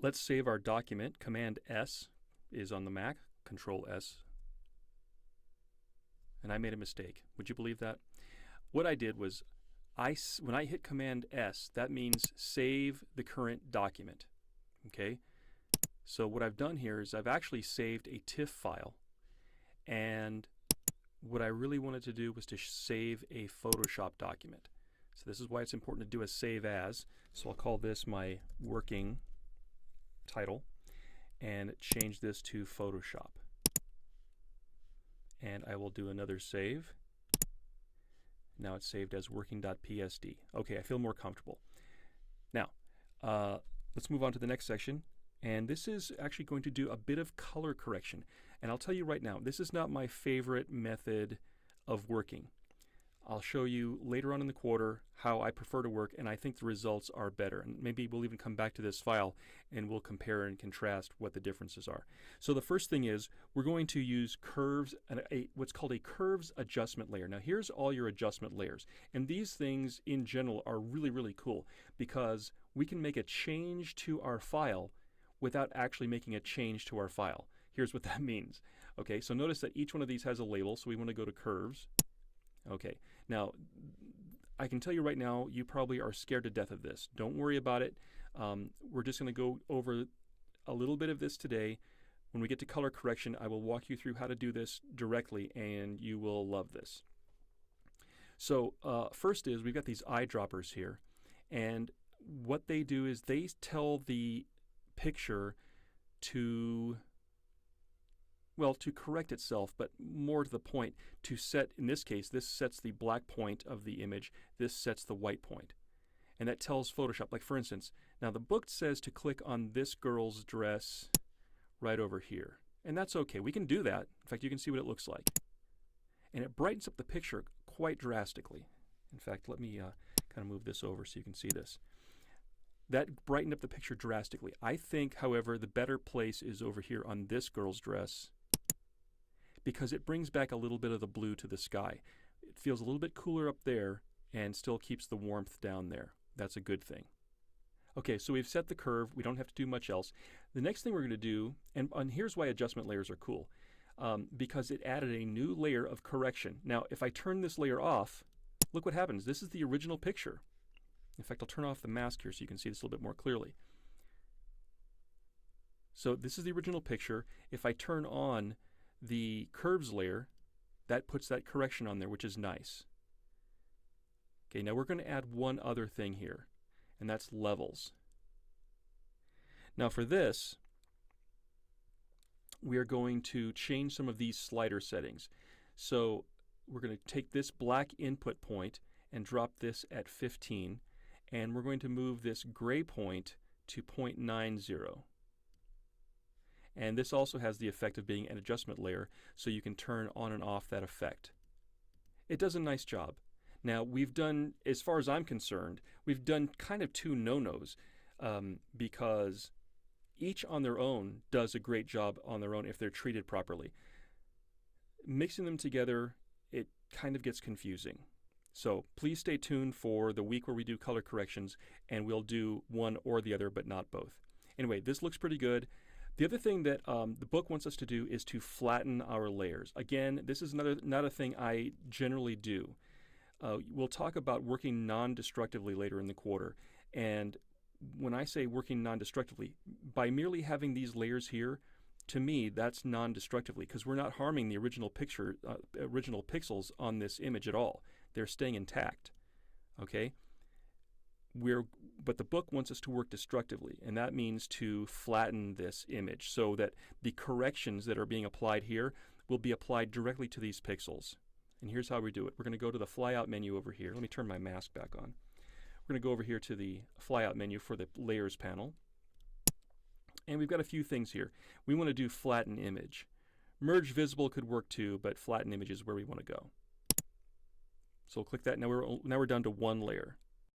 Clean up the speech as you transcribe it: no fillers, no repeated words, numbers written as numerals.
let's save our document. Command S is on the Mac, Control S. And I made a mistake. Would you believe that? What I did was, when I hit Command S, that means save the current document. Okay? So what I've done here is I've actually saved a TIFF file. And what I really wanted to do was to save a Photoshop document. So this is why it's important to do a save as. So I'll call this my working title and change this to Photoshop. And I will do another save. Now it's saved as working.psd. Okay, I feel more comfortable. Now, let's move on to the next section. And this is actually going to do a bit of color correction. And I'll tell you right now, this is not my favorite method of working. I'll show you later on in the quarter how I prefer to work, and I think the results are better. And maybe we'll even come back to this file and we'll compare and contrast what the differences are. So the first thing is we're going to use curves, what's called a curves adjustment layer. Now here's all your adjustment layers. And these things in general are really, really cool because we can make a change to our file without actually making a change to our file. Here's what that means. Okay, so notice that each one of these has a label, so we want to go to curves. Okay, now I can tell you right now, you probably are scared to death of this. Don't worry about it. We're just going to go over a little bit of this today. When we get to color correction, I will walk you through how to do this directly, and you will love this. So first is we've got these eyedroppers here, and what they do is they tell the picture to correct itself, but more to the point, to set, in this case, this sets the black point of the image, this sets the white point. And that tells Photoshop, like for instance, now the book says to click on this girl's dress right over here. And that's okay, we can do that. In fact, you can see what it looks like. And it brightens up the picture quite drastically. In fact, let me kind of move this over so you can see this. That brightened up the picture drastically. I think, however, the better place is over here on this girl's dress because it brings back a little bit of the blue to the sky. It feels a little bit cooler up there and still keeps the warmth down there. That's a good thing. Okay, so we've set the curve. We don't have to do much else. The next thing we're going to do, and here's why adjustment layers are cool, because it added a new layer of correction. Now, if I turn this layer off, look what happens. This is the original picture. In fact, I'll turn off the mask here so you can see this a little bit more clearly. So this is the original picture. If I turn on the curves layer, that puts that correction on there, which is nice. Okay, now we're going to add one other thing here, and that's levels. Now for this, we are going to change some of these slider settings. So we're going to take this black input point and drop this at 15. And we're going to move this gray point to 0.90. And this also has the effect of being an adjustment layer, so you can turn on and off that effect. It does a nice job. Now, we've done, as far as I'm concerned, we've done kind of two no-nos because each on their own does a great job on their own if they're treated properly. Mixing them together, it kind of gets confusing. So please stay tuned for the week where we do color corrections, and we'll do one or the other, but not both. Anyway, this looks pretty good. The other thing that the book wants us to do is to flatten our layers. Again, this is not a thing I generally do. We'll talk about working non-destructively later in the quarter. And when I say working non-destructively, by merely having these layers here, to me, that's non-destructively because we're not harming the original picture, original pixels on this image at all. They're staying intact, okay? But the book wants us to work destructively, and that means to flatten this image so that the corrections that are being applied here will be applied directly to these pixels. And here's how we do it. We're going to go to the flyout menu over here. Let me turn my mask back on. We're going to go over here to the flyout menu for the layers panel. And we've got a few things here. We want to do flatten image. Merge visible could work too, but flatten image is where we want to go. So we'll click that. Now we're down to one layer.